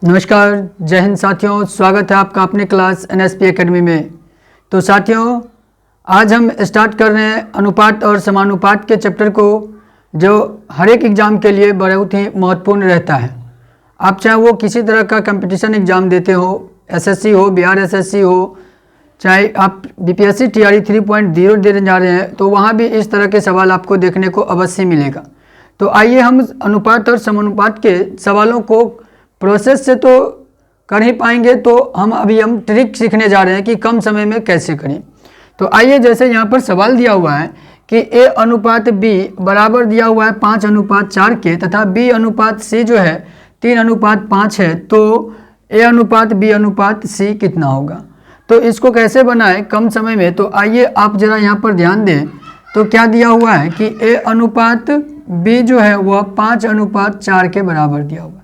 नमस्कार, जय हिंद साथियों। स्वागत है आपका अपने क्लास एनएसपी एकेडमी में। तो साथियों, आज हम स्टार्ट कर रहे हैं अनुपात और समानुपात के चैप्टर को, जो हर एक एग्ज़ाम के लिए बहुत ही महत्वपूर्ण रहता है। आप चाहे वो किसी तरह का कंपटीशन एग्ज़ाम देते हो, एसएससी हो, बिहार एसएससी हो, चाहे आप बीपीएससी टीआरई 3.0 देने जा रहे हैं, तो वहाँ भी इस तरह के सवाल आपको देखने को अवश्य मिलेगा। तो आइए हम अनुपात और समानुपात के सवालों को प्रोसेस से तो कर ही पाएंगे, तो हम ट्रिक सीखने जा रहे हैं कि कम समय में कैसे करें। तो आइए, जैसे यहाँ पर सवाल दिया हुआ है कि ए अनुपात बी बराबर दिया हुआ है 5:4 के, तथा बी अनुपात सी जो है 3:5 है, तो ए अनुपात बी अनुपात सी कितना होगा। तो इसको कैसे बनाएं कम समय में। तो आइए आप जरा यहाँ पर ध्यान दें। तो क्या दिया हुआ है कि ए अनुपात बी जो है वह 5:4 के बराबर दिया हुआ है,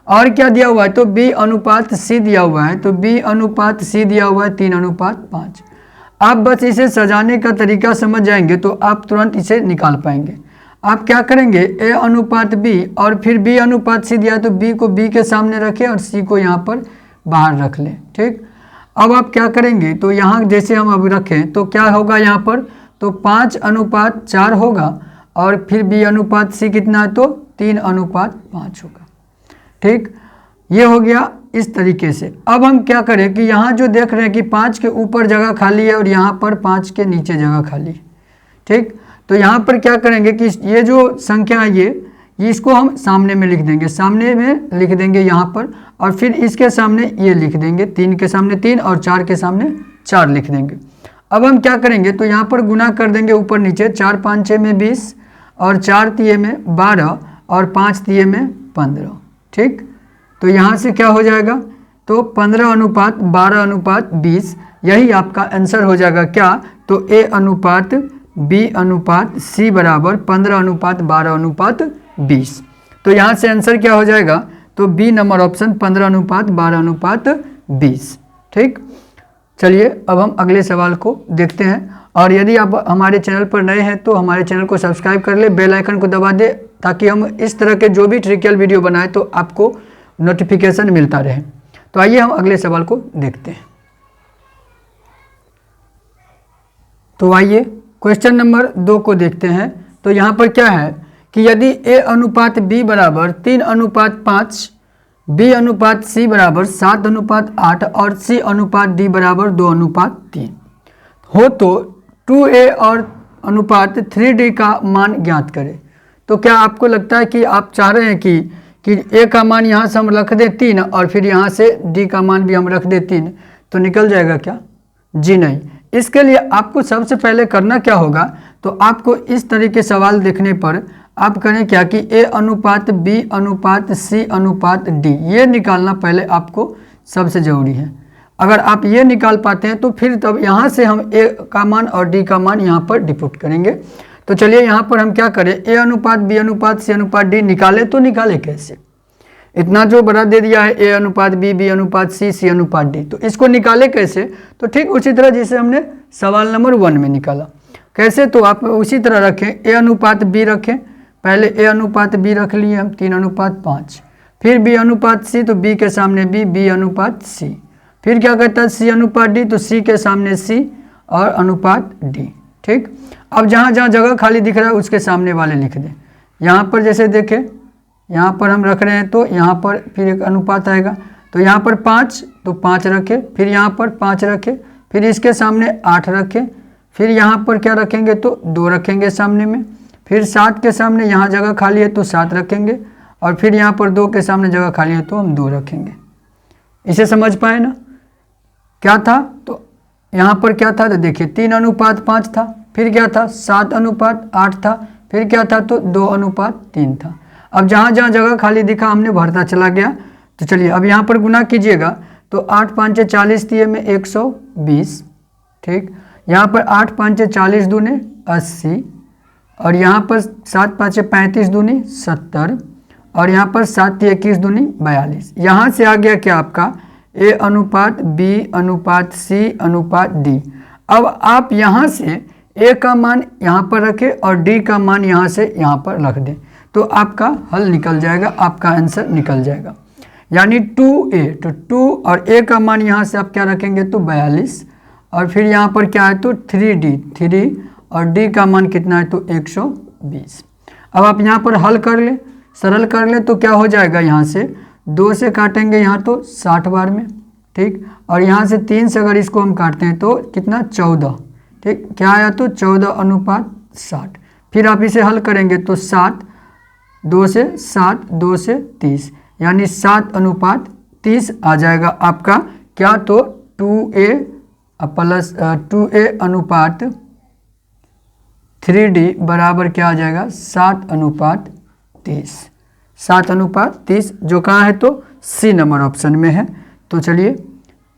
और क्या दिया हुआ है, तो बी अनुपात सी दिया हुआ है। तो बी अनुपात सी दिया हुआ है 3:5। आप बस इसे सजाने का तरीका समझ जाएंगे तो आप तुरंत इसे निकाल पाएंगे। आप क्या करेंगे, ए अनुपात बी और फिर बी अनुपात सी दिया, तो बी को बी के सामने रखें और सी को यहाँ पर बाहर रख लें। ठीक, अब आप क्या करेंगे, तो यहाँ जैसे हम अब रखें तो क्या होगा यहाँ पर, तो 5:4 होगा, और फिर बी अनुपात सी कितना है, तो 3:5 होगा। ठीक, ये हो गया इस तरीके से। अब हम क्या करें कि यहाँ जो देख रहे हैं कि 5 के ऊपर जगह खाली है और यहाँ पर 5 के नीचे जगह खाली है। ठीक, तो यहाँ पर क्या करेंगे कि ये जो संख्या है ये इसको हम सामने में लिख देंगे, सामने में लिख देंगे यहाँ पर, और फिर इसके सामने ये लिख देंगे, 3 के सामने 3 और 4 के सामने 4 लिख देंगे। अब हम क्या करेंगे, तो यहाँ पर गुना कर देंगे ऊपर नीचे, 4 5 6 में 20 और 4 3 में 12 और 5 3 में 15। ठीक, तो यहाँ से क्या हो जाएगा, तो 15:12:20, यही आपका आंसर हो जाएगा। क्या, तो ए अनुपात बी अनुपात सी बराबर 15:12:20। तो यहाँ से आंसर क्या हो जाएगा, तो बी नंबर ऑप्शन 15:12:20। ठीक, चलिए अब हम अगले सवाल को देखते हैं। और यदि आप हमारे चैनल पर नए हैं तो हमारे चैनल को सब्सक्राइब कर ले, बेल आइकन को दबा दे, ताकि हम इस तरह के जो भी ट्रिवियल वीडियो बनाएं तो आपको नोटिफिकेशन मिलता रहे। तो आइए हम अगले सवाल को देखते हैं। तो आइए क्वेश्चन नंबर 2 को देखते हैं। तो यहाँ पर क्या है कि यदि ए अनुपात बी बराबर 3:5, बी अनुपात सी बराबर 7:8 और सी अनुपात डी बराबर 2:3 हो, तो 2a और अनुपात 3d का मान ज्ञात करें। तो क्या आपको लगता है कि आप चाह रहे हैं कि a का मान यहाँ से हम रख दें 3 और फिर यहाँ से d का मान भी हम रख दें 3, तो निकल जाएगा क्या? जी नहीं। इसके लिए आपको सबसे पहले करना क्या होगा, तो आपको इस तरह के सवाल देखने पर आप करें क्या कि a अनुपात b अनुपात c अनुपात d, ये निकालना पहले आपको सबसे ज़रूरी है। अगर आप ये निकाल पाते हैं तो फिर तब यहाँ से हम a का मान और d का मान यहाँ पर डिपुट करेंगे। तो चलिए यहाँ पर हम क्या करें, a अनुपात b अनुपात c अनुपात d निकाले, तो निकाले कैसे, इतना जो बड़ा दे दिया है a अनुपात b, b अनुपात c, c अनुपात d, तो इसको निकाले कैसे, तो ठीक उसी तरह जिसे हमने सवाल नंबर 1 में निकाला। कैसे, तो आप उसी तरह रखें, a अनुपात b रखें, पहले a अनुपात b रख लिए हम 3:5, फिर b अनुपात c, तो b के सामने b, b अनुपात c, फिर क्या कहता है c अनुपात d, तो c के सामने c और अनुपात d। ठीक, अब जहाँ जहाँ जगह खाली दिख रहा है उसके सामने वाले लिख दें। यहाँ पर जैसे देखें, यहाँ पर हम रख रहे हैं तो यहाँ पर फिर एक अनुपात आएगा, तो यहाँ पर 5, तो 5 रखें, फिर यहाँ पर 5 रखें, फिर इसके सामने 8 रखें, फिर यहाँ पर क्या रखेंगे, तो 2 रखेंगे सामने में, फिर 7 के सामने यहाँ जगह खाली है तो 7 रखेंगे, और फिर यहाँ पर 2 के सामने जगह खाली है तो हम 2 रखेंगे। इसे समझ पाए ना क्या था, तो यहाँ पर क्या था, तो देखिए 3:5 था, फिर क्या था 7:8 था, फिर क्या था, तो 2:3 था। अब जहाँ जहाँ जगह खाली दिखा हमने भरता चला गया। तो चलिए अब यहाँ पर गुना कीजिएगा, तो 8 5 40 दिए में 120। ठीक, यहाँ पर 8 5 40 दूने 80, और यहाँ पर 7 5 35 दूनी 70, और यहाँ पर 7 21 दूनी 42। यहाँ से आ गया क्या आपका a अनुपात b अनुपात c अनुपात d। अब आप यहाँ से a का मान यहाँ पर रखें और d का मान यहाँ से यहाँ पर रख दें, तो आपका हल निकल जाएगा, आपका आंसर निकल जाएगा। यानी 2a, तो 2 और a का मान यहाँ से आप क्या रखेंगे तो 42, और फिर यहाँ पर क्या है तो 3d, 3 और d का मान कितना है तो 120। अब आप यहाँ पर हल कर ले, सरल कर ले, तो क्या हो जाएगा, यहाँ से 2 से काटेंगे यहाँ तो 60 बार में, ठीक, और यहाँ से 3 से अगर इसको हम काटते हैं तो कितना 14, ठीक, क्या आया तो 14:60। फिर आप इसे हल करेंगे तो 7, 2 से 7, 2 से 30, यानी 7:30 आ जाएगा आपका क्या तो 2a प्लस 2a अनुपात 3d बराबर क्या आ जाएगा 7:30, 7:30, जो कहाँ है तो सी नंबर ऑप्शन में है। तो चलिए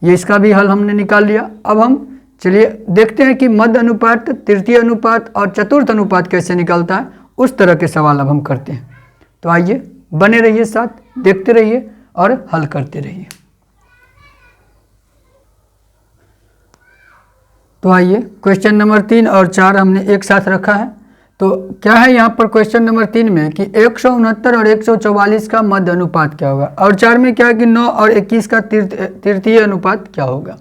ये इसका भी हल हमने निकाल लिया। अब हम चलिए देखते हैं कि मध्य अनुपात, तृतीय अनुपात और चतुर्थ अनुपात कैसे निकलता है, उस तरह के सवाल अब हम करते हैं। तो आइए बने रहिए साथ, देखते रहिए और हल करते रहिए। तो आइए क्वेश्चन नंबर 3 और 4 हमने एक साथ रखा है। तो क्या है यहाँ पर क्वेश्चन नंबर 3 में कि 169 और 144 का मध्य अनुपात क्या होगा, और 4 में क्या है कि 9 और 21 का तृतीय अनुपात क्या होगा।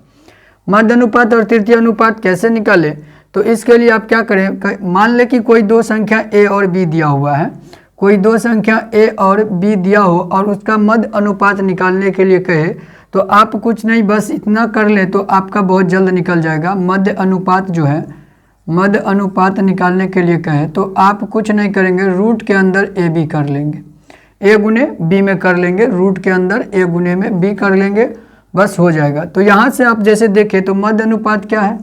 मध्य अनुपात और तृतीय अनुपात कैसे निकाले, तो इसके लिए आप क्या करें, मान लें कि कोई दो संख्या a और b दिया हुआ है, कोई दो संख्या a और b दिया हो और उसका मध्य अनुपात निकालने के लिए कहे, तो आप कुछ नहीं बस इतना कर ले तो आपका बहुत जल्द निकल जाएगा। मध्य अनुपात जो है, मध्य अनुपात निकालने के लिए कहे तो आप कुछ नहीं करेंगे, रूट के अंदर a b कर लेंगे, a गुने b में कर लेंगे, रूट के अंदर a गुने में b कर लेंगे, बस हो जाएगा। तो यहाँ से आप जैसे देखें तो मध्य अनुपात क्या है,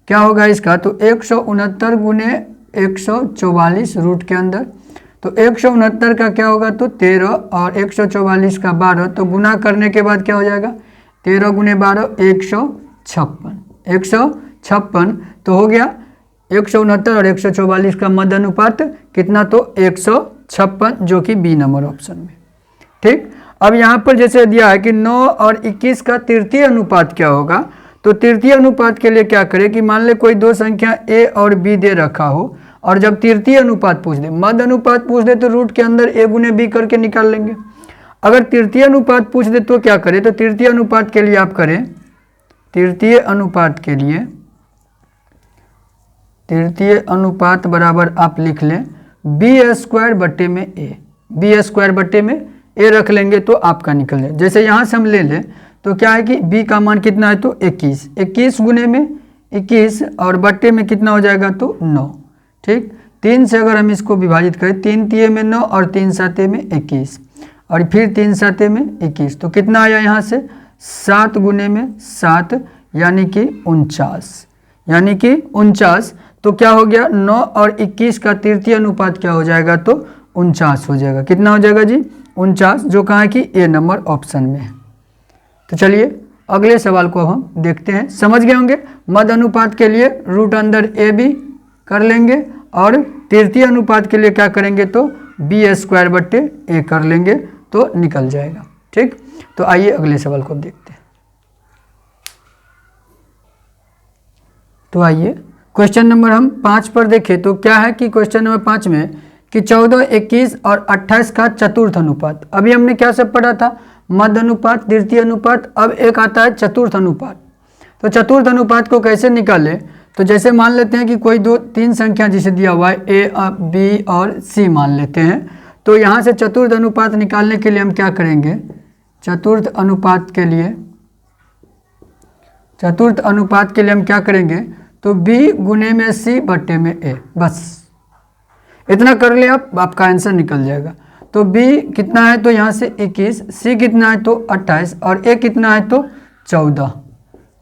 क्या होगा इसका तो 169 गुने 144 रूट के अंदर, तो 169 का क्या होगा तो 13 और 144 का 12, तो गुना करने के बाद क्या हो जाएगा 13 गुने 12 156, 156, तो हो गया 169 और 144 का मध्य अनुपात कितना तो 156, जो कि बी नंबर ऑप्शन में, ठीक। अब यहाँ पर जैसे दिया है कि 9 और 21 का तृतीय अनुपात क्या होगा, तो तृतीय अनुपात के लिए क्या करें कि मान ले कोई दो संख्या a और b दे रखा हो, और जब तृतीय अनुपात पूछ दे, मध्य अनुपात पूछ दे तो रूट के अंदर a गुने b करके निकाल लेंगे। अगर तृतीय अनुपात पूछ दे तो क्या करें, तो तृतीय अनुपात के लिए आप करें, तृतीय अनुपात के लिए, तृतीय अनुपात बराबर आप लिख लें b² बट्टे में a, b² बट्टे में a रख लेंगे तो आपका निकल जाए। जैसे यहाँ से हम ले लें तो क्या है कि b का मान कितना है तो 21, 21 गुने में 21 और बट्टे में कितना हो जाएगा तो 9, ठीक। 3 से अगर हम इसको विभाजित करें, 3 तिये में 9 और 3 साते में 21 और फिर 3 साते में 21, तो कितना आया यहाँ से 7 गुने में 7 यानी कि 49, यानी कि 49। तो क्या हो गया 9 और 21 का तृतीय अनुपात क्या हो जाएगा तो 49 हो जाएगा। कितना हो जाएगा जी 49, जो कहाँ है कि ए नंबर ऑप्शन में है। तो चलिए अगले सवाल को अब हम देखते हैं। समझ गए होंगे, मध्य अनुपात के लिए रूट अंदर ए बी कर लेंगे और तृतीय अनुपात के लिए क्या करेंगे तो b² बट्टे ए कर लेंगे तो निकल जाएगा, ठीक। तो आइए अगले सवाल को अब देखते हैं। तो आइए क्वेश्चन नंबर हम 5 पर देखें तो क्या है कि क्वेश्चन नंबर 5 में कि 14, 21 और 28 का चतुर्थ अनुपात। अभी हमने क्या सब पढ़ा था, मध्य अनुपात, तृतीय अनुपात, अब एक आता है चतुर्थ अनुपात। तो चतुर्थ अनुपात को कैसे निकालें, तो जैसे मान लेते हैं कि कोई तीन संख्या जिसे दिया हुआ है a, b और c मान लेते हैं, तो यहाँ से चतुर्थ अनुपात निकालने के लिए हम क्या करेंगे, चतुर्थ अनुपात के लिए, चतुर्थ अनुपात के लिए हम क्या करेंगे तो b गुने में c बट्टे में a, बस इतना कर ले आपका आंसर निकल जाएगा। तो b कितना है तो यहाँ से 21, c कितना है तो 28 और a कितना है तो 14,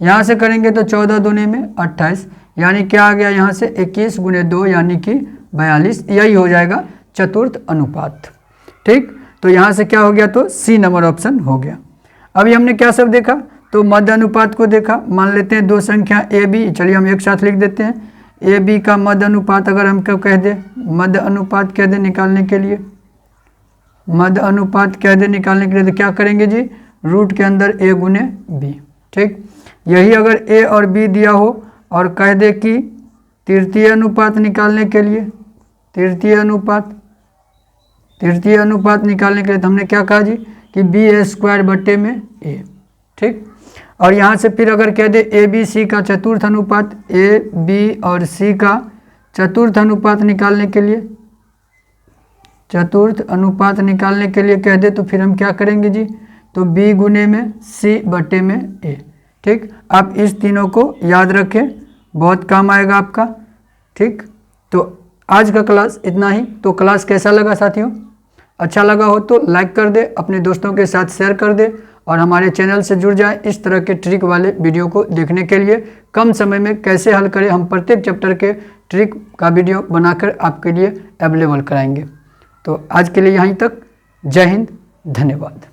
यहाँ से करेंगे तो 14 दूने में 28, यानी क्या आ गया यहाँ से 21 गुने 2 यानी कि 42, यही हो जाएगा चतुर्थ अनुपात, ठीक। तो यहाँ से क्या हो गया तो सी नंबर ऑप्शन हो गया। अभी हमने क्या सब देखा, तो मध्य अनुपात को देखा। मान लेते हैं दो संख्या ए बी, चलिए हम एक साथ लिख देते हैं, ए बी का मध्य अनुपात अगर हम क्या कह दे, मध्य अनुपात कह दे निकालने के लिए, मध्य अनुपात कह दे निकालने के लिए तो क्या करेंगे जी, रूट के अंदर a गुने b, ठीक। यही अगर a और b दिया हो और कह दे कि तृतीय अनुपात निकालने के लिए, तृतीय अनुपात निकालने के लिए तो हमने क्या कहा जी कि b² बटे में a, ठीक। और यहाँ से फिर अगर कह दे ए बी सी का चतुर्थ अनुपात, ए बी और सी का चतुर्थ अनुपात निकालने के लिए, चतुर्थ अनुपात निकालने के लिए कह दे तो फिर हम क्या करेंगे जी, तो b गुने में c बटे में a, ठीक। आप इस तीनों को याद रखें, बहुत काम आएगा आपका, ठीक। तो आज का क्लास इतना ही। तो क्लास कैसा लगा साथियों? अच्छा लगा हो तो लाइक कर दे, अपने दोस्तों के साथ शेयर कर दे और हमारे चैनल से जुड़ जाए इस तरह के ट्रिक वाले वीडियो को देखने के लिए। कम समय में कैसे हल करें, हम प्रत्येक चैप्टर के ट्रिक का वीडियो बनाकर आपके लिए अवेलेबल कराएंगे। तो आज के लिए यहीं तक। जय हिंद, धन्यवाद।